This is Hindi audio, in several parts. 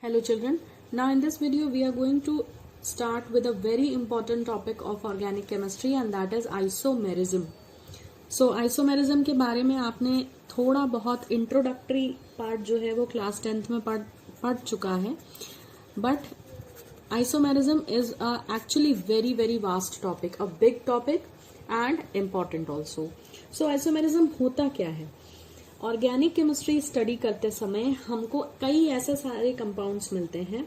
Hello children, now in this video we are going to start with a very important topic of organic chemistry and that is isomerism. So isomerism के बारे में आपने थोड़ा बहुत इंट्रोडक्टरी पार्ट जो है वो क्लास 10th में पढ़ चुका है, but isomerism is actually very vast topic, a big topic and important also. So isomerism होता क्या है? ऑर्गेनिक केमिस्ट्री स्टडी करते समय हमको कई ऐसे सारे कंपाउंड्स मिलते हैं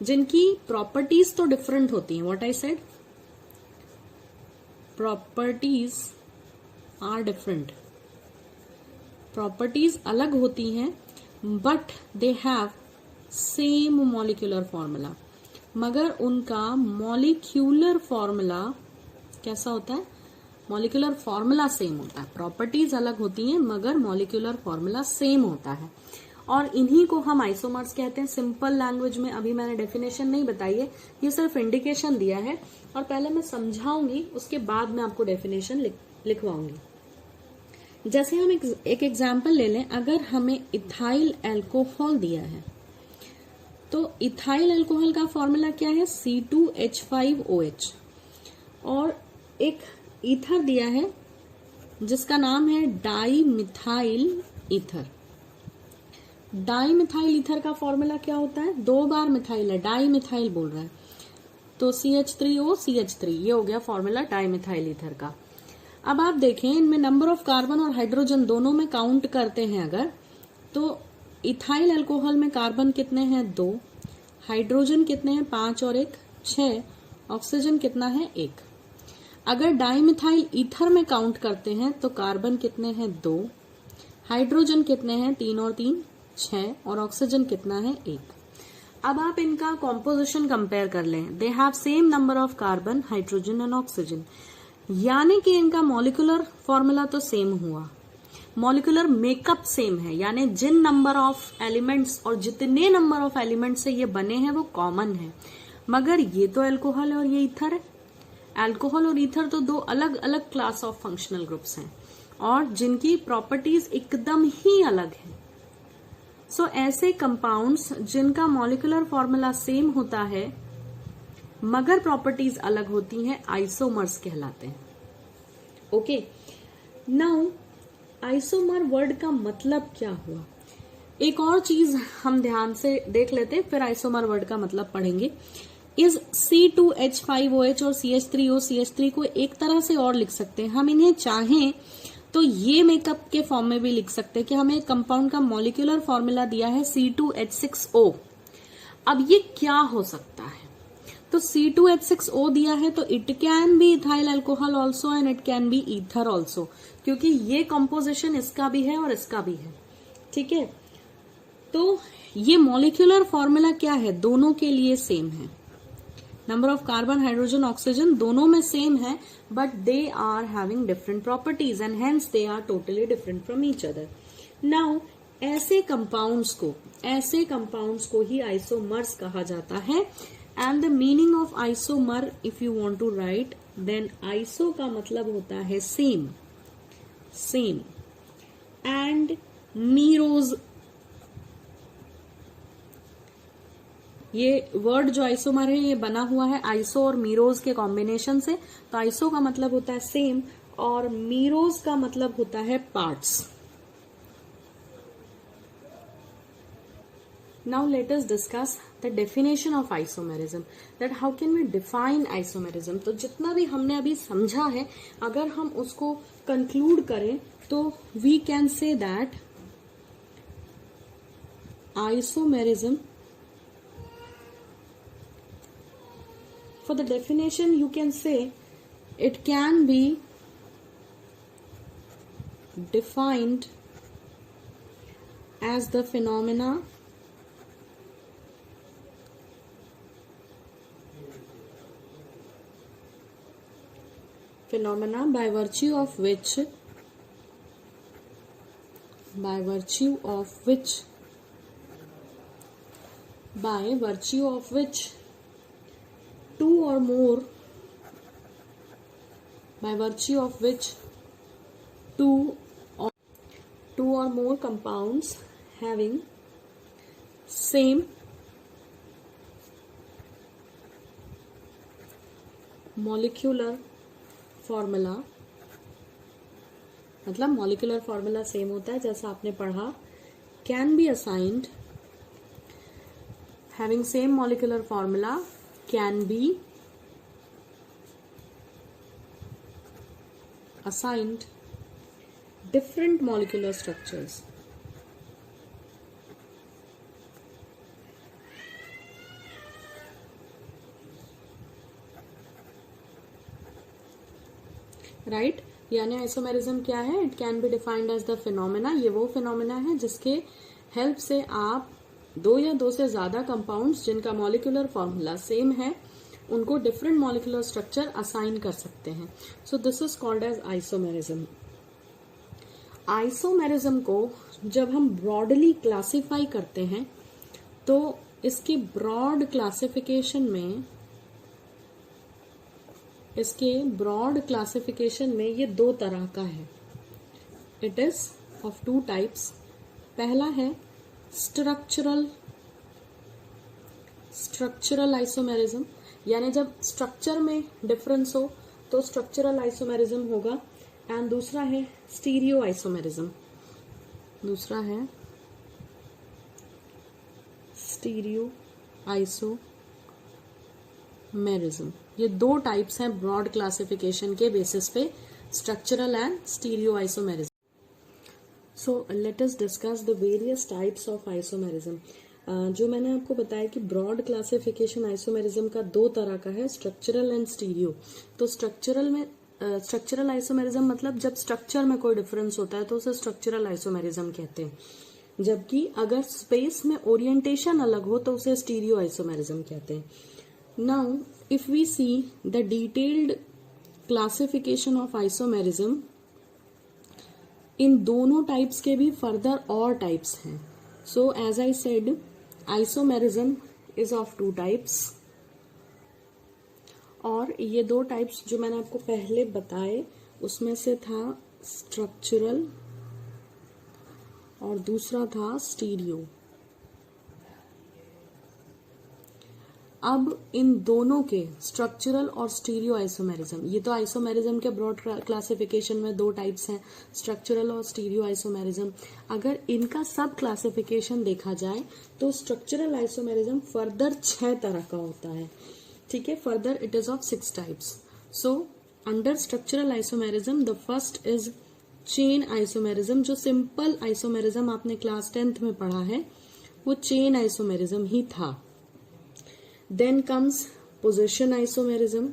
जिनकी प्रॉपर्टीज तो डिफरेंट होती हैं. What I said, properties are different, properties अलग होती हैं but they have same molecular formula, मगर उनका मॉलिक्यूलर फॉर्मूला कैसा होता है? मॉलिक्यूलर फॉर्मूला सेम होता है. प्रॉपर्टीज अलग होती हैं मगर मॉलिक्यूलर फॉर्मूला सेम होता है और इन्हीं को हम आइसोमर्स कहते हैं. सिंपल लैंग्वेज में अभी मैंने डेफिनेशन नहीं बताई है, ये सिर्फ इंडिकेशन दिया है और पहले मैं समझाऊंगी, उसके बाद मैं आपको डेफिनेशन लिखवाऊंगी. जैसे हम एक एग्जाम्पल ले लें, अगर हमें इथाइल एल्कोहल दिया है तो इथाइल एल्कोहल का फॉर्मूला क्या है? C2H5OH. और एक ईथर दिया है जिसका नाम है डाइमिथाइल ईथर. डाइमिथाइल ईथर का फॉर्मूला क्या होता है? दो बार मिथाइल है, डाइमिथाइल बोल रहा है, तो CH3O CH3, ये हो गया फॉर्मूला डाइमिथाइल ईथर का. अब आप देखें इनमें नंबर ऑफ कार्बन और हाइड्रोजन दोनों में काउंट करते हैं अगर, तो इथाइल अल्कोहल में कार्बन कितने हैं? 2, हाइड्रोजन कितने हैं? 5 और 1 6, ऑक्सीजन कितना है? 1. अगर डाइमिथाइल ईथर में काउंट करते हैं तो कार्बन कितने हैं? 2, हाइड्रोजन कितने हैं? 3 और 3 6, और ऑक्सीजन कितना है? 1. अब आप इनका कॉम्पोजिशन कंपेयर कर लें. दे have same number of carbon, hydrogen and oxygen, यानी कि इनका मॉलिक्यूलर फॉर्मूला तो सेम हुआ, मॉलिक्यूलर मेकअप सेम है, यानी जिन नंबर ऑफ एलिमेंट्स और जितने नंबर ऑफ एलिमेंट्स से ये बने हैं वो कॉमन है. मगर ये तो अल्कोहल है और ये ईथर है. अल्कोहल और ईथर तो दो अलग अलग क्लास ऑफ फंक्शनल ग्रुप्स हैं और जिनकी प्रॉपर्टीज एकदम ही अलग है. सो ऐसे कंपाउंड्स जिनका मॉलिक्यूलर फॉर्मूला सेम होता है मगर प्रॉपर्टीज अलग होती हैं, आइसोमर्स कहलाते हैं. ओके, नाउ आइसोमर वर्ड का मतलब क्या हुआ? एक और चीज हम ध्यान से देख लेते हैं, फिर आइसोमर वर्ड का मतलब पढ़ेंगे. इस C2H5OH और CH3O CH3 को एक तरह से और लिख सकते हैं. हम इन्हें चाहें तो ये मेकअप के फॉर्म में भी लिख सकते हैं कि हमें एक कंपाउंड का मॉलिक्यूलर फॉर्मूला दिया है C2H6O. अब ये क्या हो सकता है? तो C2H6O दिया है तो it can B ethyl alcohol also and it can B ether also, क्योंकि ये कंपोजिशन इसका भी है और इसका भी है. ठीक है, तो ये मॉलिक्यूलर फॉर्मूला क्या है? दोनों के लिए सेम है. Number of carbon, hydrogen, oxygen दोनों में सेम है, but they are having different properties and hence they are totally different from each other. Now ऐसे कंपाउंड्स को ही आइसोमर्स कहा जाता है. And the meaning of isomer if you want to write, then iso का मतलब होता है सेम, एंड मीरोज, ये वर्ड जो आइसोमर है ये बना हुआ है आइसो और मीरोज के कॉम्बिनेशन से. तो आइसो का मतलब होता है सेम और मीरोज का मतलब होता है parts. Now let us discuss the definition of isomerism, that how can we define isomerism. तो जितना भी हमने अभी समझा है, अगर हम उसको कंक्लूड करें तो we can say that isomerism, for the definition you can say it can be defined as the phenomena by virtue of which two or more compounds having same molecular formula, मतलब मॉलिक्यूलर फॉर्मूला सेम होता है जैसा आपने पढ़ा, can be assigned, having same molecular formula can be assigned different molecular structures. Right यानी आइसोमेरिज्म क्या है? It can be defined as the phenomena. ये वो फिनोमेना है जिसके हेल्प से आप दो या दो से ज्यादा कंपाउंड्स जिनका मॉलिक्यूलर फॉर्मूला सेम है उनको डिफरेंट मॉलिक्यूलर स्ट्रक्चर असाइन कर सकते हैं। So this is called as isomerism. Isomerism को जब हम ब्रॉडली क्लासिफाई करते हैं तो इसकी ब्रॉड क्लासिफिकेशन में ये दो तरह का है। It is of two types. पहला है स्ट्रक्चरल आइसोमेरिज्म, यानी जब स्ट्रक्चर में डिफरेंस हो तो स्ट्रक्चरल आइसोमेरिज्म होगा। एंड दूसरा है स्टीरियो आइसोमेरिज्म। ये दो टाइप्स हैं ब्रॉड क्लासिफिकेशन के बेसिस पे, structural and stereo isomerism. So let us discuss the various types of isomerism. जो मैंने आपको बताया कि ब्रॉड क्लासिफिकेशन आइसोमेरिज्म का दो तरह का है, स्ट्रक्चरल एंड स्टीरियो। तो स्ट्रक्चरल आइसोमेरिज्म मतलब जब स्ट्रक्चर में कोई डिफरेंस होता है तो उसे स्ट्रक्चरल आइसोमेरिज्म कहते हैं, जबकि अगर स्पेस में ओरिएंटेशन अलग हो तो उसे स्टीरियो आइसोमेरिज्म कहते हैं। Now if we see the detailed classification of isomerism, इन दोनों टाइप्स के भी फर्दर और टाइप्स हैं। So as I said, isomerism is of two types, और ये दो टाइप्स जो मैंने आपको पहले बताए उसमें से था स्ट्रक्चरल और दूसरा था स्टीरियो। अब इन दोनों के स्ट्रक्चरल और स्टीरियो आइसोमेरिज्म, ये तो आइसोमेरिज्म के ब्रॉड क्लासिफिकेशन में दो टाइप्स हैं, स्ट्रक्चरल और स्टीरियो आइसोमेरिज्म। अगर इनका सब क्लासिफिकेशन देखा जाए तो स्ट्रक्चरल आइसोमेरिज्म फर्दर 6 तरह का होता है। ठीक है, further it is of 6 types. So under structural isomerism the first is chain isomerism. जो सिंपल आइसोमेरिज्म आपने क्लास 10th में पढ़ा है वो चेन आइसोमेरिज्म ही था। Then comes position isomerism.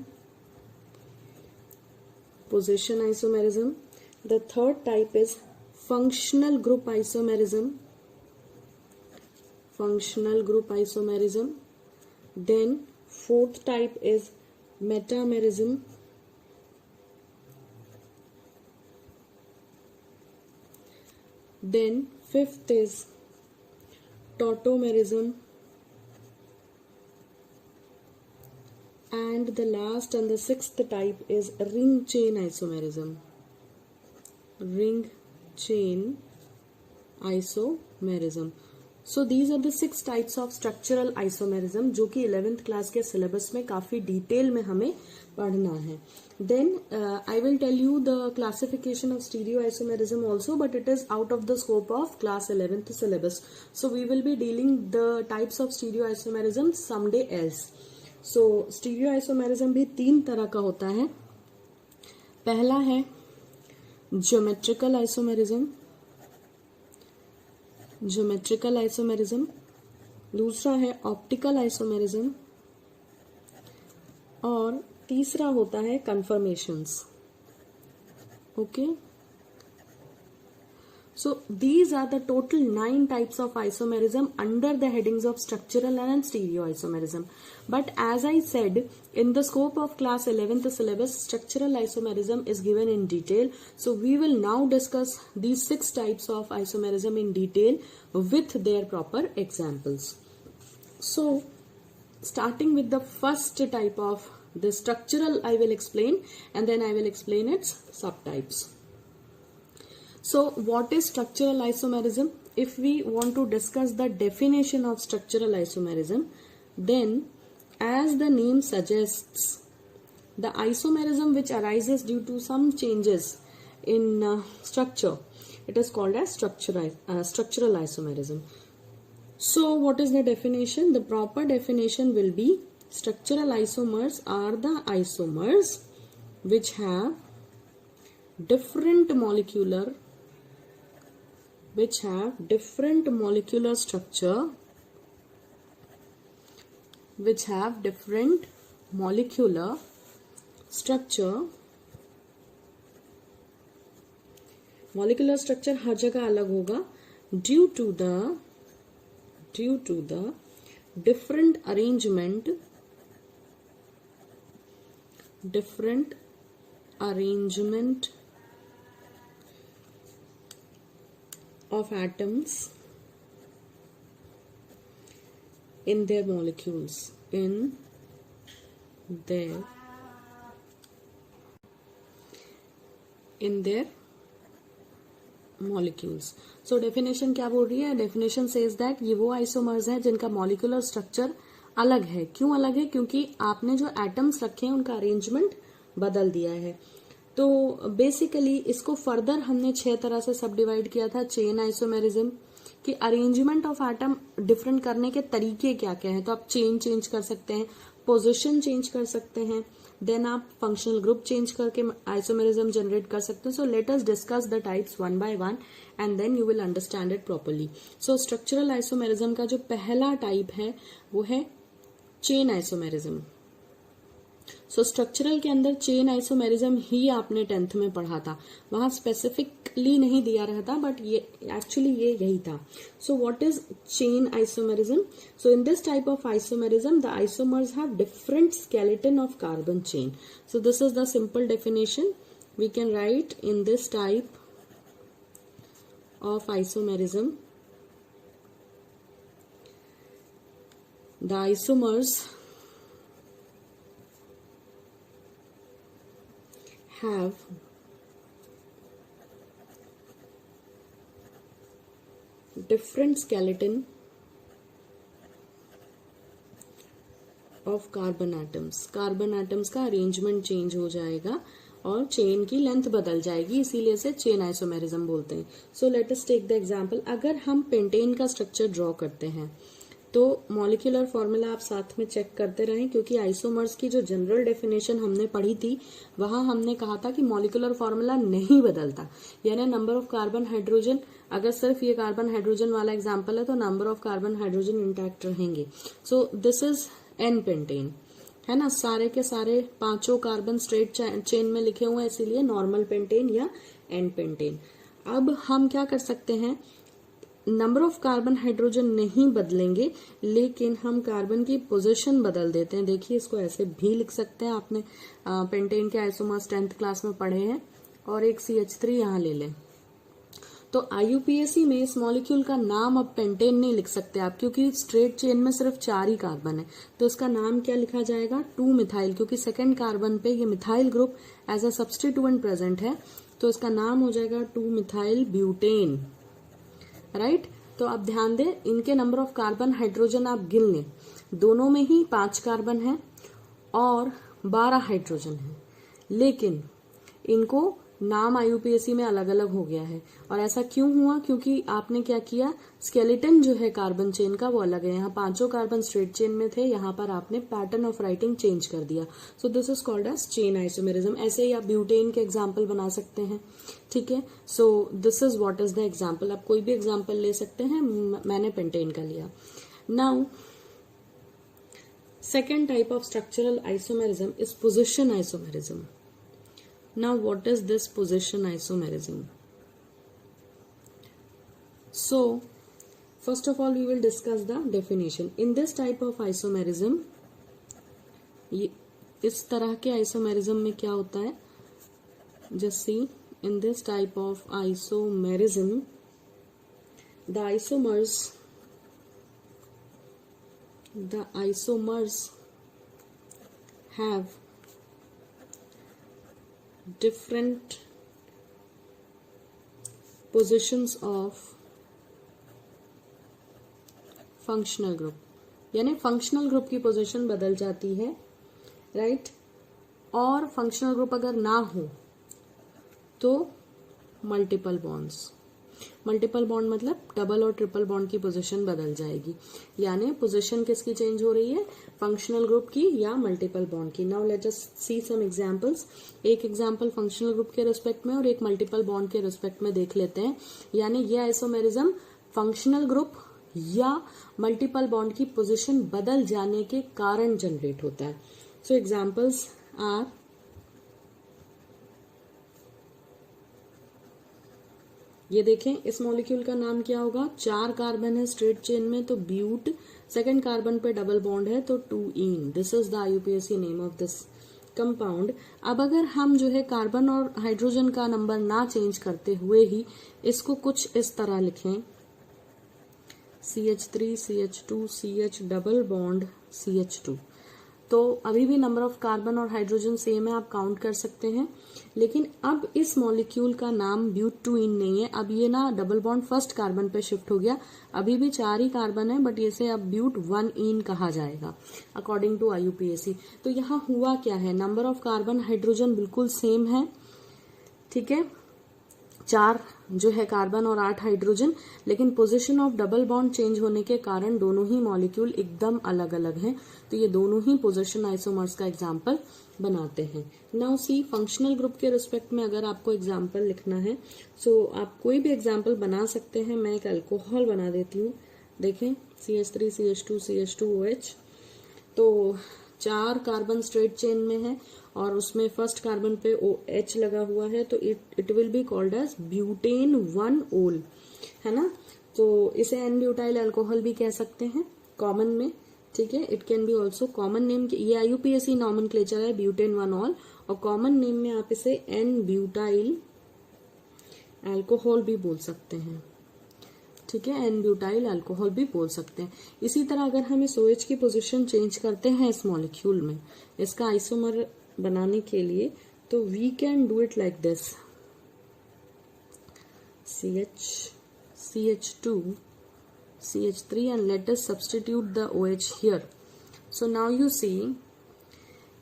The third type is functional group isomerism. Then fourth type is metamerism. Then fifth is tautomerism. And the last and the sixth type is ring chain isomerism. So these are the 6 types of structural isomerism जो कि 11th क्लास के सिलेबस में काफी डिटेल में हमें पढ़ना है. Then I will tell you the classification of stereoisomerism also, but it is out of the scope of class 11th syllabus. So we will be dealing the types of stereoisomerism someday else. So stereo isomerism भी 3 तरह का होता है. पहला है ज्योमेट्रिकल आइसोमेरिज्म, दूसरा है ऑप्टिकल आइसोमेरिज्म, और तीसरा होता है conformations. Okay, so these are the total 9 types of isomerism under the headings of structural and stereoisomerism. But as I said, in the scope of class 11th syllabus, structural isomerism is given in detail. So we will now discuss these 6 types of isomerism in detail with their proper examples. So starting with the first type of the structural, I will explain, and then I will explain its subtypes. So what is structural isomerism? If we want to discuss the definition of structural isomerism, then as the name suggests, the isomerism which arises due to some changes in structure, it is called as structural isomerism. So what is the definition? The proper definition will be structural isomers are the isomers which have different molecular structure, which have different molecular structure. Molecular structure हर जगह अलग होगा due to the different arrangement of atoms in their molecules, So definition क्या बोल रही है? Definition says that ये वो isomers हैं जिनका molecular structure अलग है. क्यों अलग है? क्योंकि आपने जो atoms रखे हैं उनका arrangement बदल दिया है. तो बेसिकली इसको फर्दर हमने 6 तरह से सब डिवाइड किया था चेन आइसोमेरिज्म कि अरेंजमेंट ऑफ एटम डिफरेंट करने के तरीके क्या क्या है. तो आप चेन चेंज कर सकते हैं, पोजीशन चेंज कर सकते हैं, देन आप फंक्शनल ग्रुप चेंज करके आइसोमेरिज्म जनरेट कर सकते हैं. So let us discuss the types one by one and then you will understand it properly. So structural isomerism का जो पहला टाइप है वो है चेन आइसोमेरिज्म. सो स्ट्रक्चरल के अंदर चेन आइसोमेरिज्म ही आपने 10th में पढ़ा था, वहां स्पेसिफिकली नहीं दिया रहता बट ये एक्चुअली ये यही था. So what is chain isomerism? So in this type of isomerism the isomers have different skeleton of carbon chain. So this is the simple definition we can write in this type of isomerism. The isomers have different skeleton of carbon atoms. Carbon atoms का अरेंजमेंट चेंज हो जाएगा और चेन की लेंथ बदल जाएगी, इसीलिए इसे चेन आइसोमेरिज्म बोलते हैं. So let us take the example. अगर हम पेंटेन का स्ट्रक्चर ड्रॉ करते हैं तो मॉलिक्यूलर फॉर्मूला आप साथ में चेक करते रहें, क्योंकि आइसोमर्स की जो जनरल डेफिनेशन हमने पढ़ी थी वहां हमने कहा था कि मॉलिक्यूलर फॉर्मूला नहीं बदलता, यानी नंबर ऑफ कार्बन हाइड्रोजन, अगर सिर्फ ये कार्बन हाइड्रोजन वाला एग्जांपल है तो number of carbon hydrogen intact रहेंगे. So this is an pentene, है ना. सारे के सारे 5 कार्बन स्ट्रेट चेन में लिखे हुए हैं, इसीलिए नॉर्मल पेंटेन या एन पेंटेन. अब हम क्या कर सकते हैं, नंबर ऑफ कार्बन हाइड्रोजन नहीं बदलेंगे लेकिन हम कार्बन की पोजीशन बदल देते हैं. देखिए इसको ऐसे भी लिख सकते हैं, आपने पेंटेन के आइसोमर्स 10th क्लास में पढ़े हैं. और एक CH3 यहाँ ले लें. तो IUPAC में इस मॉलिक्यूल का नाम अब पेंटेन नहीं लिख सकते आप, क्योंकि स्ट्रेट चेन में सिर्फ 4 ही कार्बन है. तो इसका नाम क्या लिखा जाएगा? 2 मिथाइल, क्योंकि सेकेंड कार्बन पे ये methyl group as a substituent present है. तो इसका नाम हो जाएगा 2 मिथाइल ब्यूटेन. राइट. तो आप ध्यान दें, इनके नंबर ऑफ कार्बन हाइड्रोजन आप गिन लें, दोनों में ही 5 कार्बन है और 12 हाइड्रोजन है, लेकिन इनको नाम IUPAC में अलग अलग हो गया है. और ऐसा क्यों हुआ? क्योंकि आपने क्या किया, स्केलेटन जो है कार्बन चेन का वो अलग है. यहाँ 5 कार्बन स्ट्रेट चेन में थे, यहाँ पर आपने पैटर्न ऑफ राइटिंग चेंज कर दिया. So this is called as chain isomerism. ऐसे ही आप ब्यूटेन के एग्जाम्पल बना सकते हैं. ठीक है. So this is what is the example. आप कोई भी एग्जाम्पल ले सकते हैं, मैंने पेंटेन का लिया. Now second type of structural isomerism is position isomerism. Now what is this position isomerism? So first of all we will discuss the definition. In this type of isomerism, इस तरह के आइसोमेरिज्म में क्या होता है, just see, in this type of isomerism the isomers have different positions of functional group, यानी फंक्शनल ग्रुप की पोजीशन बदल जाती है. राइट. और फंक्शनल ग्रुप अगर ना हो तो मल्टीपल बॉन्ड्स। मल्टीपल बॉन्ड मतलब डबल और ट्रिपल बॉन्ड की पोजीशन बदल जाएगी, यानी पोजीशन किसकी चेंज हो रही है, फंक्शनल ग्रुप की या मल्टीपल बॉन्ड की। नाउ लेट अस सी सम एग्जांपल्स। एक एग्जांपल फंक्शनल ग्रुप के रिस्पेक्ट में और एक मल्टीपल बॉन्ड के रिस्पेक्ट में देख लेते हैं। यानी ये आइसोमेरिज्म फंक्शनल ग्रुप या मल्टीपल बॉन्ड की पोजीशन बदल जाने के कारण जनरेट होता है। सो एग्जांपल्स आर, ये देखें इस मॉलिक्यूल का नाम क्या होगा, 4 कार्बन है स्ट्रेट चेन में तो ब्यूट, सेकंड कार्बन पे डबल बॉन्ड है तो 2ene। This is the IUPAC name of this compound. अब अगर हम जो है कार्बन और हाइड्रोजन का नंबर ना चेंज करते हुए ही इसको कुछ इस तरह लिखें, CH3 CH2 CH double bond CH2, तो अभी भी नंबर ऑफ कार्बन और हाइड्रोजन सेम है, आप काउंट कर सकते हैं। लेकिन अब इस मॉलिक्यूल का नाम ब्यूट2इन नहीं है, अब ये ना डबल बॉन्ड फर्स्ट कार्बन पे शिफ्ट हो गया। अभी भी 4 ही कार्बन है बट इसे अब ब्यूट1इन कहा जाएगा अकॉर्डिंग टू IUPAC। तो यहाँ हुआ क्या है, नंबर ऑफ कार्बन हाइड्रोजन बिल्कुल सेम है, ठीक है, 4 जो है कार्बन और 8 हाइड्रोजन, लेकिन position of double bond change होने के कारण दोनों ही मॉलिक्यूल एकदम अलग अलग हैं। तो ये दोनों ही पोजीशन आइसोमर्स का एग्जाम्पल बनाते हैं। नाउ सी फंक्शनल ग्रुप के रिस्पेक्ट में अगर आपको एग्जाम्पल लिखना है सो आप कोई भी एग्जाम्पल बना सकते हैं। मैं एक अल्कोहल बना देती हूँ। देखें CH3 CH2 CH2OH, तो 4 कार्बन स्ट्रेट चेन में है और उसमें फर्स्ट कार्बन पे OH लगा हुआ है, तो it will be called as butane 1-ol, है ना। तो इसे एन ब्यूटाइल अल्कोहल भी कह सकते हैं कॉमन में, ठीक है। It can B also common name, ये IUPAC नॉमेनक्लेचर है ब्यूटेन 1-ol, और कॉमन नेम में आप इसे एन ब्यूटाइल अल्कोहल भी बोल सकते हैं, ठीक है, एन ब्यूटाइल अल्कोहल भी बोल सकते हैं। इसी तरह अगर हम इस OH की पोजीशन चेंज करते हैं इस मॉलिक्यूल में इसका आइसोमर बनाने के लिए, तो we can do it like this, CH2 CH3 and let us substitute the OH here. So now you see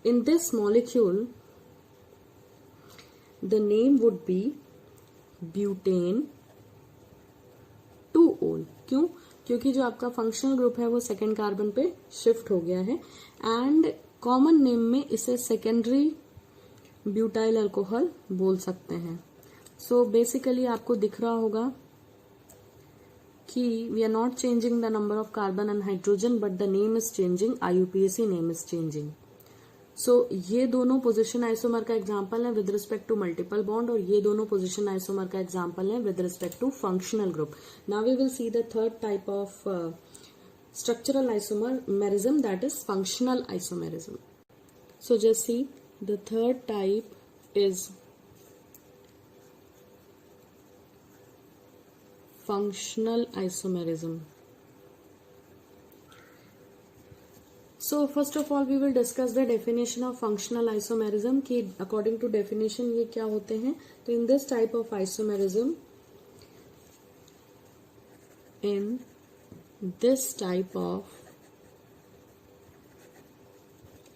in this molecule the name would be butane 2-ol। क्यों? क्योंकि जो आपका फंक्शनल ग्रुप है वो सेकेंड कार्बन पे शिफ्ट हो गया है, एंड कॉमन नेम में इसे सेकेंडरी ब्यूटाइल अल्कोहल बोल सकते हैं। सो बेसिकली आपको दिख रहा होगा कि we are not changing the number of carbon and hydrogen but the name is changing, IUPAC name is changing. So ये दोनों पोजीशन आइसोमर का एग्जांपल है with respect to multiple bond, और ये दोनों पोजीशन आइसोमर का एग्जांपल है with respect to functional group. Now we will see the third type of structural isomerism, that is functional isomerism. So just see the third type is functional isomerism. So first of all we will discuss the definition of functional isomerism कि according to definition ये क्या होते हैं। तो in this type of isomerism, in this type of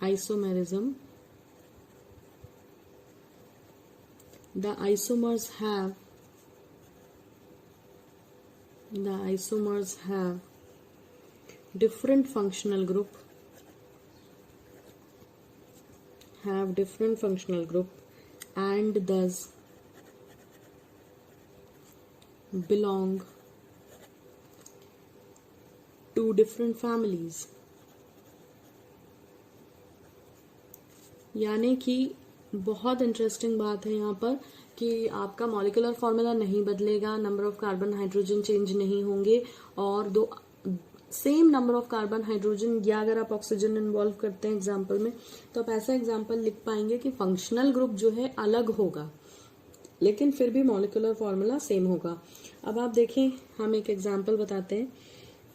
isomerism the isomers have different functional group, and thus belong to different families। यानी कि बहुत इंटरेस्टिंग बात है यहाँ पर कि आपका मॉलिक्यूलर फॉर्मूला नहीं बदलेगा, number of carbon hydrogen change नहीं होंगे, और दो same number of carbon hydrogen, या अगर आप ऑक्सीजन इन्वॉल्व करते हैं एग्जाम्पल में तो आप ऐसा एग्जाम्पल लिख पाएंगे कि फंक्शनल ग्रुप जो है अलग होगा लेकिन फिर भी मॉलिक्यूलर फॉर्मूला सेम होगा। अब आप देखें, हम एक एग्जाम्पल बताते हैं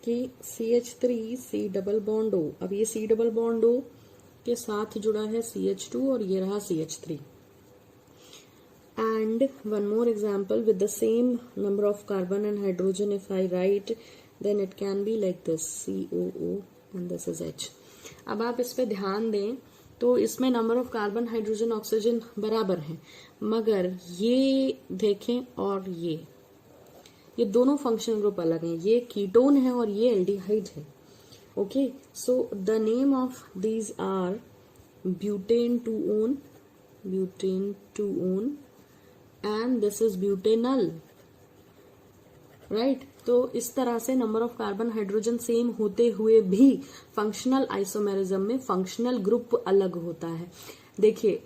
कि CH3 C double bond O, अब ये C डबल बॉन्ड O के साथ जुड़ा है CH2 और ये रहा CH3, and one more example with the same number of carbon and hydrogen, if I write then it can be like this, COO and this is H। अब आप इस पे ध्यान दें तो इसमें number of carbon hydrogen oxygen बराबर है, मगर ये देखें और ये दोनों फंक्शनल ग्रुप अलग हैं, ये कीटोन है और ये एल्डिहाइड है। Okay, so the name of these are butane 2-one and this is butanal, right. तो इस तरह से number of carbon hydrogen same होते हुए भी फंक्शनल आइसोमेरिज्म में फंक्शनल ग्रुप अलग होता है। देखिए,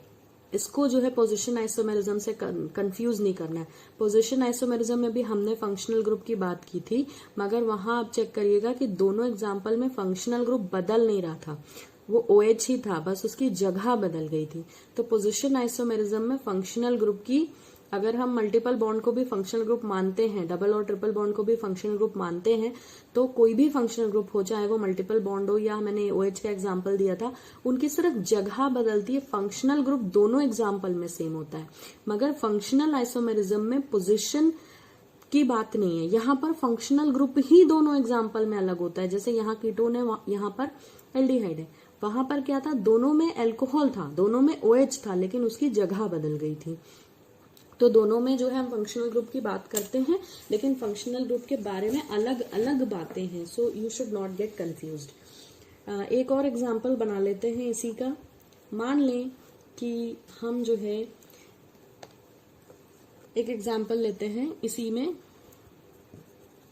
इसको जो है पोजीशन आइसोमेरिज्म से कंफ्यूज नहीं करना है। पोजीशन आइसोमेरिज्म में भी हमने फंक्शनल ग्रुप की बात की थी, मगर वहां आप चेक करिएगा कि दोनों एग्जाम्पल में फंक्शनल ग्रुप बदल नहीं रहा था, वो OH ही था, बस उसकी जगह बदल गई थी। तो पोजीशन आइसोमेरिज्म में फंक्शनल ग्रुप की, अगर हम मल्टीपल बॉन्ड को भी फंक्शनल ग्रुप मानते हैं, डबल और ट्रिपल बॉन्ड को भी फंक्शनल ग्रुप मानते हैं, तो कोई भी फंक्शनल ग्रुप हो, चाहे वो मल्टीपल बॉन्ड हो या मैंने OH का एग्जांपल दिया था, उनकी सिर्फ जगह बदलती है। फंक्शनल ग्रुप दोनों एग्जांपल में सेम होता है, मगर फंक्शनल आइसोमेरिज्म में पोजिशन की बात नहीं है। यहाँ पर फंक्शनल ग्रुप ही दोनों एग्जाम्पल में अलग होता है। जैसे यहाँ कीटोन है, यहाँ पर एल्डिहाइड है। वहां पर क्या था, दोनों में अल्कोहल था, दोनों में OH था, लेकिन उसकी जगह बदल गई थी। तो दोनों में जो है हम फंक्शनल ग्रुप की बात करते हैं, लेकिन फंक्शनल ग्रुप के बारे में अलग अलग बातें हैं। So you should not gate confused. एक और एग्जांपल बना लेते हैं इसी का। मान लें कि हम जो है एक एग्जांपल लेते हैं इसी में,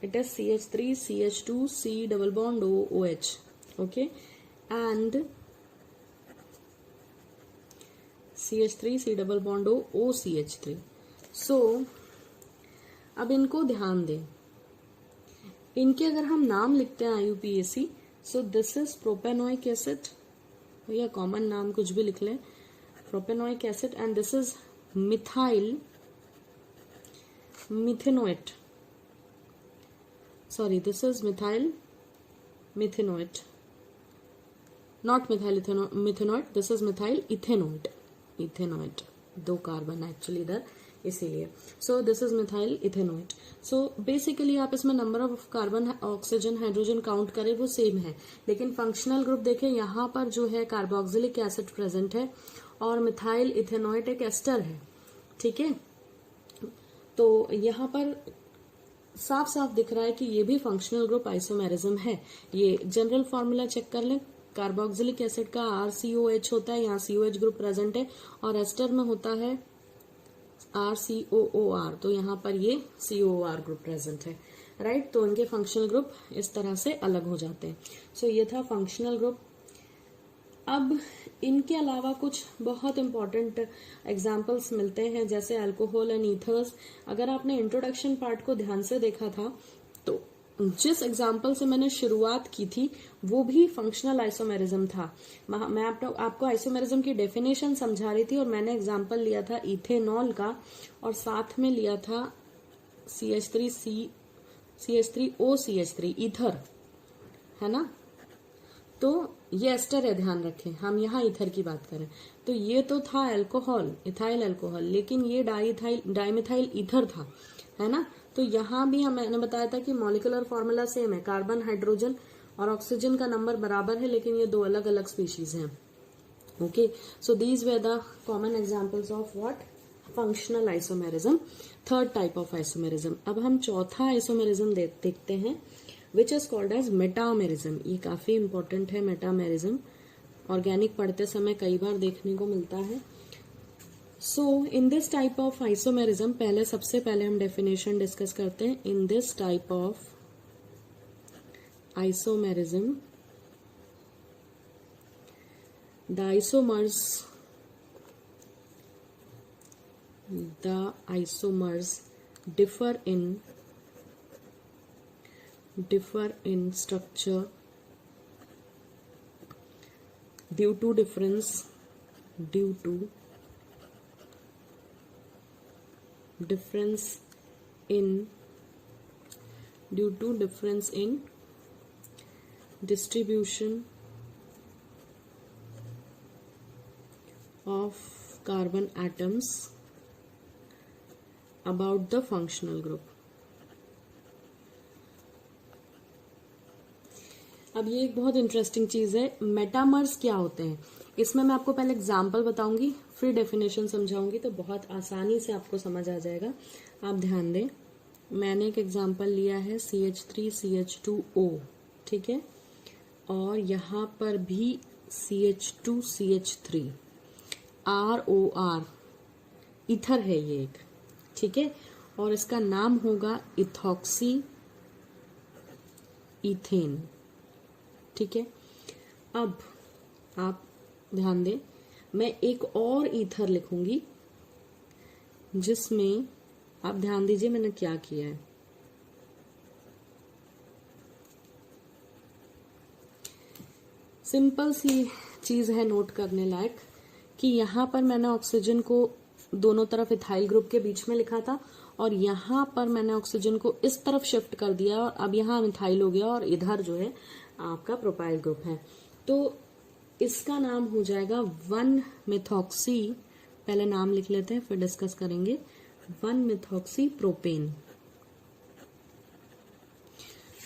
it is CH3 CH2 C double bond OH, okay, and CH3 C double bond OCH3। सो अब इनको ध्यान दें, इनके अगर हम नाम लिखते हैं IUPAC, so this is propanoic acid, या कॉमन नाम कुछ भी लिख लें, propanoic acid, and this is methyl methanoate, sorry this is methyl methanoate, not methyl methanoate, this is methyl ethanoate, 2 carbon actually इधर, इसीलिए। So this is methyl ethanoate. So basically आप इसमें number of carbon oxygen hydrogen count करें वो सेम है, लेकिन फंक्शनल ग्रुप देखें, यहाँ पर जो है कार्बोक्सिलिक एसिड प्रेजेंट है और मिथाइल इथेनोएट एक एस्टर है, ठीक है। तो यहाँ पर साफ साफ दिख रहा है कि ये भी फंक्शनल ग्रुप आइसोमेरिज्म है। ये जनरल फॉर्मूला चेक कर लें, कार्बोक्सिलिक एसिड का RCOH होता है, यहाँ COH ग्रुप प्रेजेंट है, और एस्टर में होता है RCOOR, तो यहाँ पर ये COOR ग्रुप प्रेजेंट है, राइट। तो इनके फंक्शनल ग्रुप इस तरह से अलग हो जाते हैं। सो ये था फंक्शनल ग्रुप। अब इनके अलावा कुछ बहुत इंपॉर्टेंट एग्जाम्पल्स मिलते हैं, जैसे अल्कोहल एंड ईथर्स। अगर आपने इंट्रोडक्शन पार्ट को ध्यान से देखा था, तो जिस एग्जाम्पल से मैंने शुरुआत की थी वो भी फंक्शनल आइसोमेरिज्म था। मैं आपको आइसोमेरिज्म की डेफिनेशन समझा रही थी, और मैंने एग्जाम्पल लिया था इथेनॉल का, और साथ में लिया था CH3OCH3 ईथर, है ना। तो ये एस्टर है, ध्यान रखें, हम यहाँ ईथर की बात करें। तो ये तो था अल्कोहल, इथाइल अल्कोहल, लेकिन ये डाइमिथाइल ईथर था, है ना। तो यहाँ भी मैंने बताया था कि मॉलिक्यूलर फॉर्मूला सेम है, कार्बन हाइड्रोजन और ऑक्सीजन का नंबर बराबर है, लेकिन ये 2 अलग अलग स्पीशीज हैं। Okay, so these were the common examples of what, functional isomerism, third type of isomerism. अब हम चौथा आइसोमेरिज्म देखते हैं, which is called as metamerism. ये काफी इंपॉर्टेंट है मेटामेरिज्म, ऑर्गेनिक पढ़ते समय कई बार देखने को मिलता है। So in this type of isomerism, सबसे पहले हम डेफिनेशन डिस्कस करते हैं। In this type of isomerism, the isomers differ in structure due to difference in distribution of carbon atoms about the functional group। अब ये एक बहुत इंटरेस्टिंग चीज है, मेटामर्स क्या होते हैं। इसमें मैं आपको पहले एग्जाम्पल बताऊंगी, फिर डेफिनेशन समझाऊंगी, तो बहुत आसानी से आपको समझ आ जाएगा। आप ध्यान दें, मैंने एक एग्जाम्पल लिया है CH3CH2O, ठीक है, और यहाँ पर भी CH2CH3 ROR ईथर है ये एक, ठीक है, और इसका नाम होगा इथॉक्सी इथेन, ठीक है। अब आप ध्यान दें, मैं एक और ईथर लिखूंगी जिसमें आप ध्यान दीजिए मैंने क्या किया है। सिंपल सी चीज है नोट करने लायक कि यहां पर मैंने ऑक्सीजन को दोनों तरफ इथाइल ग्रुप के बीच में लिखा था, और यहां पर मैंने ऑक्सीजन को इस तरफ शिफ्ट कर दिया, और अब यहां मिथाइल हो गया, और इधर जो है आपका प्रोपाइल ग्रुप है। तो इसका नाम हो जाएगा 1-मिथॉक्सी, पहले नाम लिख लेते हैं फिर डिस्कस करेंगे, 1-मिथॉक्सी प्रोपेन,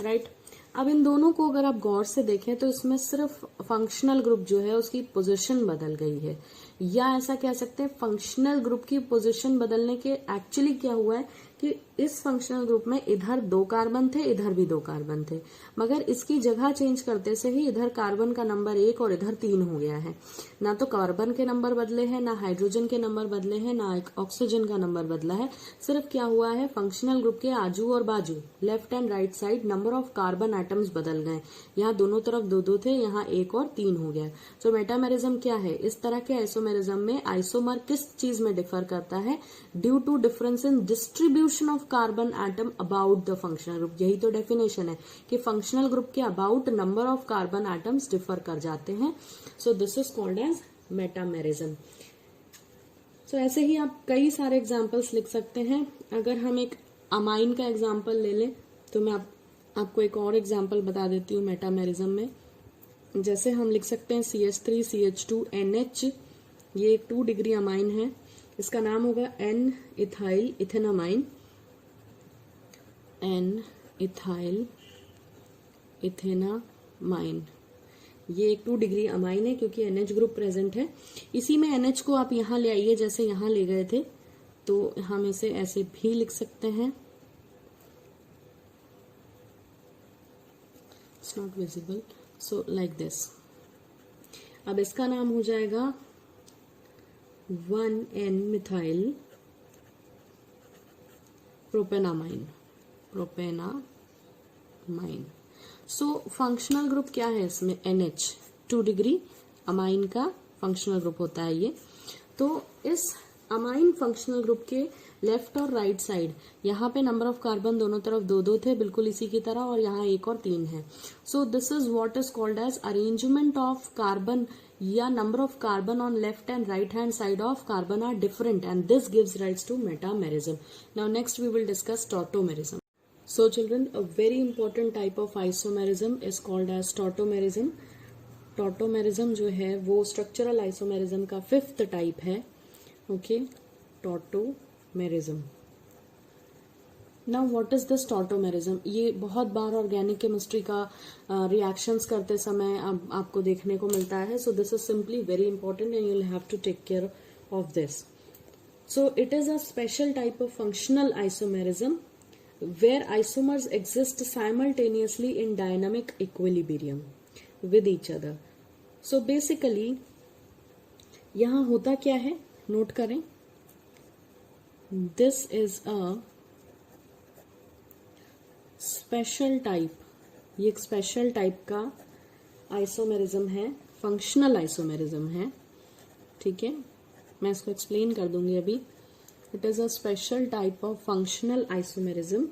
राइट। अब इन दोनों को अगर आप गौर से देखें तो इसमें सिर्फ फंक्शनल ग्रुप जो है उसकी पोजीशन बदल गई है, या ऐसा कह सकते हैं फंक्शनल ग्रुप की पोजीशन बदलने के एक्चुअली क्या हुआ है कि इस फंक्शनल ग्रुप में इधर 2 कार्बन थे, इधर भी 2 कार्बन थे, मगर इसकी जगह चेंज करते से ही इधर कार्बन का नंबर 1 और इधर 3 हो गया है। ना तो कार्बन के नंबर बदले हैं, ना हाइड्रोजन के नंबर बदले हैं, ना ऑक्सीजन का नंबर बदला है। सिर्फ क्या हुआ है, फंक्शनल ग्रुप के आजू और बाजू, left and right side, number of carbon atoms बदल गए। यहाँ दोनों तरफ 2-2 थे, यहाँ 1 और 3 हो गया। तो मेटामेरिज्म क्या है, इस तरह के आइसोमेरिज्म में आइसोमर किस चीज में डिफर करता है, due to difference in distribution of carbon atom about the functional group. यही तो डेफिनेशन है कि फंक्शनल ग्रुप के about number of carbon atoms differ कर जाते हैं। So this is called as metamerism. सो ऐसे ही आप कई सारे एग्जांपल्स लिख सकते हैं। अगर हम एक अमाइन का एग्जांपल ले लें तो मैं आपको एक और एग्जांपल बता देती हूँ मेटामेरिज्म में। जैसे हम लिख सकते हैं CH3CH2NH, ये एक 2 डिग्री अमाइन है, इसका नाम होगा N-इथाइल इथेनामाइन, N-इथाइल इथेनामाइन। ये एक 2 डिग्री अमाइन है क्योंकि NH ग्रुप प्रेजेंट है। इसी में NH को आप यहां ले आइए, जैसे यहां ले गए थे, तो हम इसे ऐसे भी लिख सकते हैं, it's not visible, so like this. अब इसका नाम हो जाएगा 1N-मिथाइल propanamine, propanamine. So functional group क्या है इसमें, NH, 2 डिग्री अमाइन का फंक्शनल ग्रुप होता है ये। तो इस अमाइन फंक्शनल ग्रुप के लेफ्ट और राइट साइड, यहाँ पे नंबर ऑफ कार्बन दोनों तरफ 2-2 थे, बिल्कुल इसी की तरह, और यहाँ 1 और 3 है। So this is what is called as arrangement of carbon, या number of carbon on left and right hand side of carbon are different, and this gives rise to metamerism. Now next we will discuss tautomerism. So children, a very important type of isomerism is called as tautomerism. Tautomerism जो है वो structural isomerism का 5th type है, okay, tautomerism. Now what is this tautomerism, ये बहुत बार ऑर्गेनिक केमिस्ट्री का रिएक्शंस करते समय आपको देखने को मिलता है। So this is simply very important and you will have to take care of this. So it is a special type of functional isomerism where isomers exist simultaneously in dynamic equilibrium with each other. So basically यहां होता क्या है, नोट करें, this is a special type, ये एक स्पेशल टाइप का आइसोमेरिज्म है, फंक्शनल आइसोमेरिज्म है, ठीक है, मैं इसको एक्सप्लेन कर दूंगी अभी। It is a special type of functional isomerism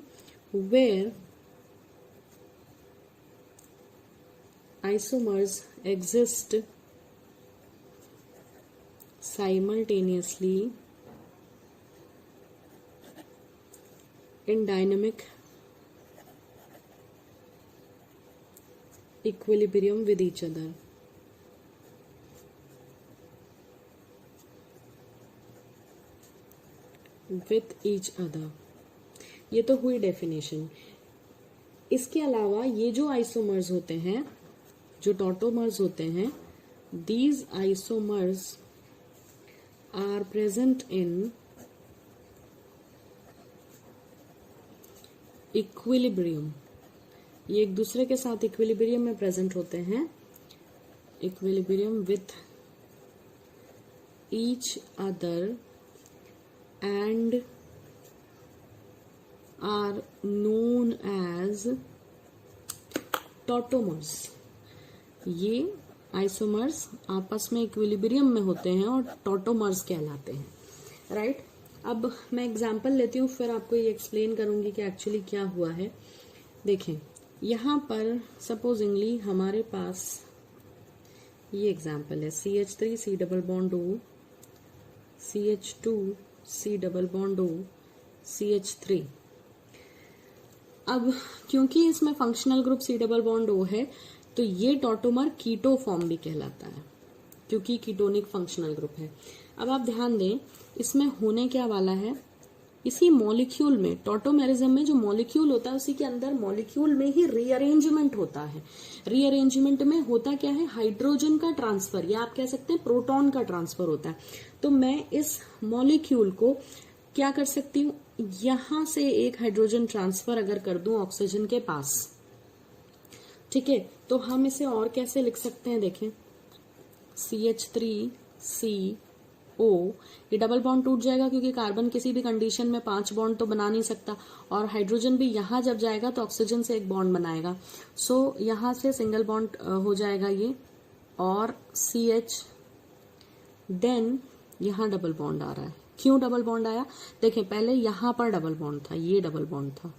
where isomers exist simultaneously in dynamic equilibrium with each other. With each other. ये तो हुई डेफिनेशन। इसके अलावा ये जो आइसोमर्स होते हैं, जो टॉटोमर्स होते हैं, these isomers are present in equilibrium, ये एक दूसरे के साथ इक्विलिब्रियम में प्रेजेंट होते हैं, equilibrium with each other and are known as tautomers. ये आइसोमर्स आपस में इक्विलिब्रियम में होते हैं और टॉटोमर्स कहलाते हैं, राइट। अब मैं एग्जांपल लेती हूँ, फिर आपको ये एक्सप्लेन करूंगी कि एक्चुअली क्या हुआ है। देखें यहाँ पर सपोजिंगली हमारे पास ये एग्जांपल है CH3 C double bond O, CH2 C double bond O, CH3। अब क्योंकि इसमें functional group C double bond O है तो ये टॉटोमर कीटो फॉर्म भी कहलाता है क्योंकि कीटोनिक फंक्शनल ग्रुप है। अब आप ध्यान दें, इसमें होने क्या वाला है, इसी मॉलिक्यूल में, टॉटोमेरिज्म में जो मॉलिक्यूल होता है उसी के अंदर मॉलिक्यूल में ही रीअरेंजमेंट होता है। रीअरेंजमेंट में होता क्या है, हाइड्रोजन का ट्रांसफर या आप कह सकते हैं प्रोटॉन का ट्रांसफर होता है। तो मैं इस मॉलिक्यूल को क्या कर सकती हूँ, यहां से एक हाइड्रोजन ट्रांसफर अगर कर दूं ऑक्सीजन के पास, ठीक है, तो हम इसे और कैसे लिख सकते हैं, देखें CH3CO, ये डबल बॉन्ड टूट जाएगा क्योंकि कार्बन किसी भी कंडीशन में 5 बॉन्ड तो बना नहीं सकता, और हाइड्रोजन भी यहां जब जाएगा तो ऑक्सीजन से एक बॉन्ड बनाएगा। सो यहां से सिंगल बॉन्ड हो जाएगा ये, और CH, देन यहां डबल बॉन्ड आ रहा है। क्यों डबल बॉन्ड आया, देखें पहले यहां पर डबल बॉन्ड था, ये डबल बॉन्ड था।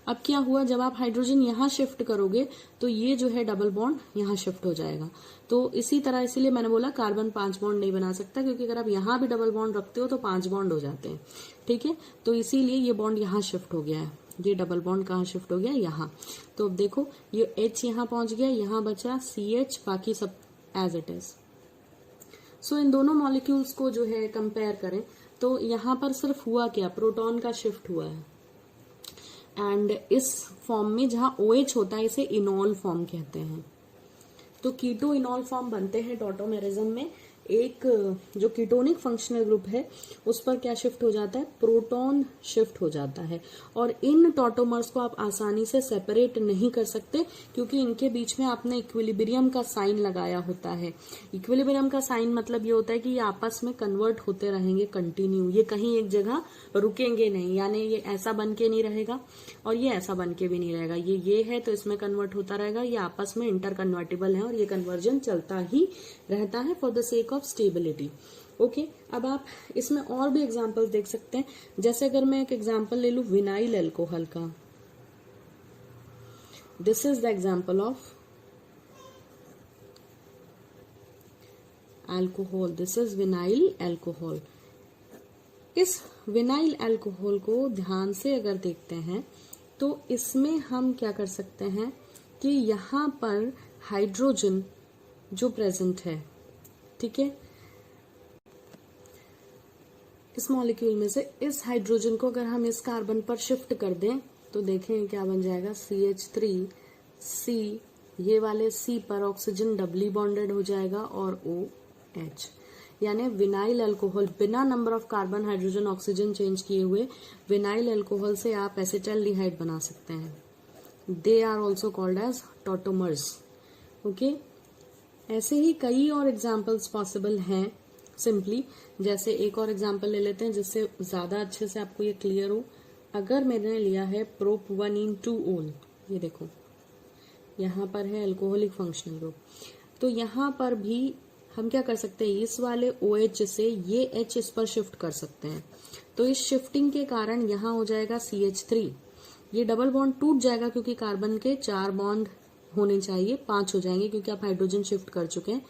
अब क्या हुआ, जब आप हाइड्रोजन यहां शिफ्ट करोगे तो ये जो है डबल बॉन्ड यहां शिफ्ट हो जाएगा। तो इसी तरह, इसीलिए मैंने बोला कार्बन 5 बॉन्ड नहीं बना सकता, क्योंकि अगर आप यहां भी डबल बॉन्ड रखते हो तो 5 बॉन्ड हो जाते हैं, ठीक है। तो इसीलिए ये बॉन्ड यहां शिफ्ट हो गया है, ये डबल बॉन्ड कहाँ शिफ्ट हो गया, यहाँ। तो अब देखो ये H यहां पहुंच गया, यहां बचा CH, बाकी सब एज इट इज। सो इन दोनों मॉलिक्यूल्स को जो है कंपेयर करें तो यहां पर सिर्फ हुआ क्या, प्रोटॉन का शिफ्ट हुआ है। एंड इस फॉर्म में जहां OH होता है इसे इनॉल फॉर्म कहते हैं। तो कीटो इनॉल फॉर्म बनते हैं टॉटोमेरिज्म में। एक जो कीटोनिक फंक्शनल ग्रुप है उस पर क्या शिफ्ट हो जाता है, प्रोटॉन शिफ्ट हो जाता है। और इन टॉटोमर्स को आप आसानी से सेपरेट नहीं कर सकते क्योंकि इनके बीच में आपने इक्विलिब्रियम का साइन लगाया होता है। इक्विलिब्रियम का साइन मतलब ये होता है कि ये आपस में कन्वर्ट होते रहेंगे कंटिन्यू, ये कहीं एक जगह रुकेंगे नहीं, यानी ये ऐसा बन के नहीं रहेगा और ये ऐसा बन के भी नहीं रहेगा। ये है तो इसमें कन्वर्ट होता रहेगा, ये आपस में इंटर कन्वर्टिबल है और ये कन्वर्जन चलता ही रहता है for the sake of stability. Okay, अब आप इसमें और भी एग्जांपल्स देख सकते हैं। जैसे अगर मैं एक एग्जांपल ले लूं विनाइल एल्कोहल का, this is the example of alcohol, this is vinyl alcohol. इस विनाइल एल्कोहल को ध्यान से अगर देखते हैं तो इसमें हम क्या कर सकते हैं कि यहां पर हाइड्रोजन जो प्रेजेंट है, ठीक है, इस मॉलिक्यूल में से इस हाइड्रोजन को अगर हम इस कार्बन पर शिफ्ट कर दें तो देखें क्या बन जाएगा, CH3C, ये वाले C पर ऑक्सीजन डबली बॉन्डेड हो जाएगा और OH, यानी विनाइल अल्कोहल बिना number of carbon hydrogen oxygen change किए हुए विनाइल अल्कोहल से आप एसिटाल्डिहाइड बना सकते हैं। They are also called as tautomers. Okay, ऐसे ही कई और एग्जाम्पल्स पॉसिबल हैं। सिंपली जैसे एक और एग्जाम्पल ले लेते हैं जिससे ज्यादा अच्छे से आपको ये क्लियर हो। अगर मैंने लिया है प्रोप1इन2ओल, ये देखो यहाँ पर है अल्कोहलिक फंक्शनल ग्रुप, तो यहाँ पर भी हम क्या कर सकते हैं, इस वाले OH से ये H इस पर शिफ्ट कर सकते हैं। तो इस शिफ्टिंग के कारण यहाँ हो जाएगा CH3, ये डबल बॉन्ड टूट जाएगा क्योंकि कार्बन के 4 बॉन्ड होने चाहिए, 5 हो जाएंगे क्योंकि आप हाइड्रोजन शिफ्ट कर चुके हैं,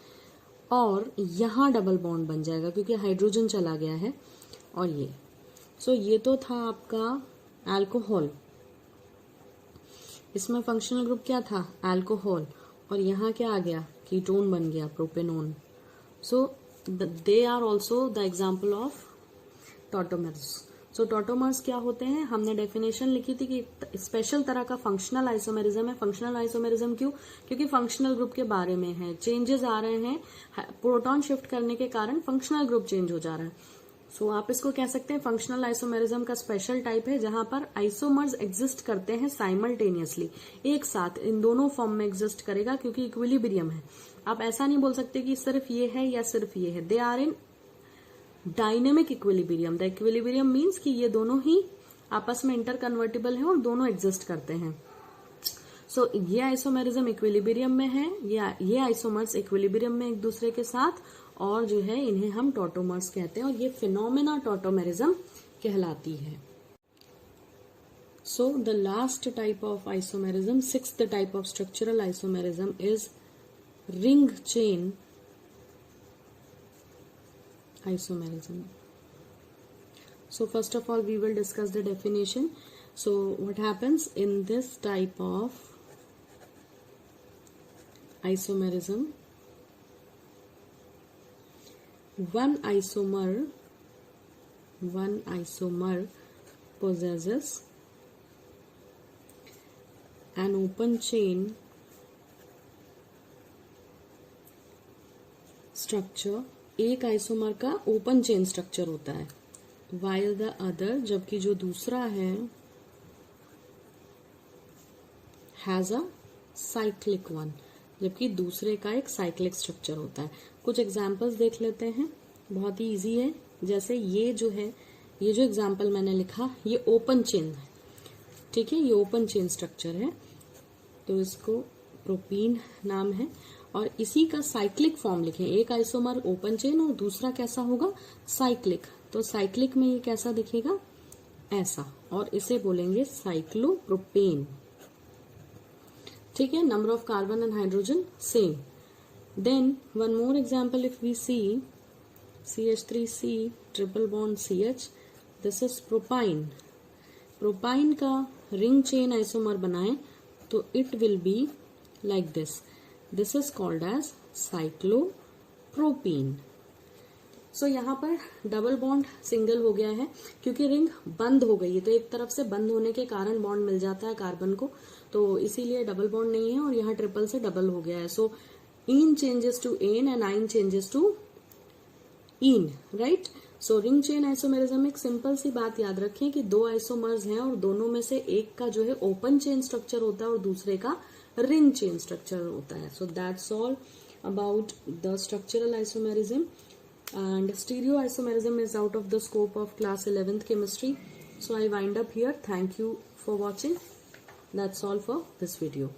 और यहाँ डबल बॉन्ड बन जाएगा क्योंकि हाइड्रोजन चला गया है, और ये ये तो था आपका अल्कोहल, इसमें फंक्शनल ग्रुप क्या था, अल्कोहल, और यहाँ क्या आ गया, कीटोन बन गया, propanone. So they are also the example of tautomers. So tautomers क्या होते हैं, हमने डेफिनेशन लिखी थी कि स्पेशल तरह का फंक्शनल आइसोमेरिज्म है। फंक्शनल आइसोमेरिज्म क्यों, क्योंकि फंक्शनल ग्रुप के बारे में है, चेंजेस आ रहे हैं, प्रोटॉन शिफ्ट करने के कारण फंक्शनल ग्रुप चेंज हो जा रहा है। सो आप इसको कह सकते हैं फंक्शनल आइसोमेरिज्म का स्पेशल टाइप है, जहां पर आइसोमर्स एग्जिस्ट करते हैं साइमल्टेनियसली, एक साथ इन दोनों फॉर्म में एग्जिस्ट करेगा, क्योंकि इक्विलिब्रियम है। आप ऐसा नहीं बोल सकते कि सिर्फ ये है या सिर्फ ये है, they are in dynamic equilibrium. The equilibrium means कि ये दोनों ही आपस में इंटर कन्वर्टिबल है और दोनों एग्जिस्ट करते हैं। सो ये आइसोमेरिज्म इक्विलिब्रियम में है, ये आइसोमर्स इक्विलिब्रियम में एक दूसरे के साथ, और जो है इन्हें हम टॉटोमर्स कहते हैं, और ये फिनोमेना टॉटोमेरिज्म कहलाती है। So the last type of isomerism, sixth type of structural isomerism is ring chain isomerism. So first of all we will discuss the definition. So what happens in this type of isomerism, one isomer possesses an open chain structure, एक आइसोमर का ओपन चेन स्ट्रक्चर होता है, वाइल द अदर, जबकि जो दूसरा है हैज अ साइक्लिक वन, जबकि दूसरे का एक साइक्लिक स्ट्रक्चर होता है। कुछ एग्जांपल्स देख लेते हैं, बहुत ही इजी है। जैसे ये जो है, ये जो एग्जांपल मैंने लिखा, ये ओपन चेन है, ठीक है, ये ओपन चेन स्ट्रक्चर है, तो इसको प्रोपीन नाम है। और इसी का साइक्लिक फॉर्म लिखें, एक आइसोमर ओपन चेन और दूसरा कैसा होगा, साइक्लिक। तो साइक्लिक में ये कैसा दिखेगा, ऐसा, और इसे बोलेंगे साइक्लोप्रोपेन, ठीक है। Number of carbon and hydrogen same. Then one more example, if we see CH3C triple bond CH, this is propyne. Propyne का रिंग चेन आइसोमर बनाए तो it will be like this, this is called as cyclopropene. So यहाँ पर डबल बॉन्ड सिंगल हो गया है, क्योंकि रिंग बंद हो गई है, तो एक तरफ से बंद होने के कारण बॉन्ड मिल जाता है कार्बन को, तो इसीलिए डबल बॉन्ड नहीं है, और यहाँ ट्रिपल से डबल हो गया है। So in changes to ene and yne changes to in, right. So ring chain isomerism में एक सिंपल सी बात याद रखें कि दो आइसोमर्स हैं और दोनों में से एक का जो है ओपन चेन स्ट्रक्चर होता है और दूसरे का रिंग चेन स्ट्रक्चर होता है। So that's all about the structural isomerism, and stereoisomerism is out of the scope of class 11th chemistry. So I wind up here. Thank you for watching. That's all for this video.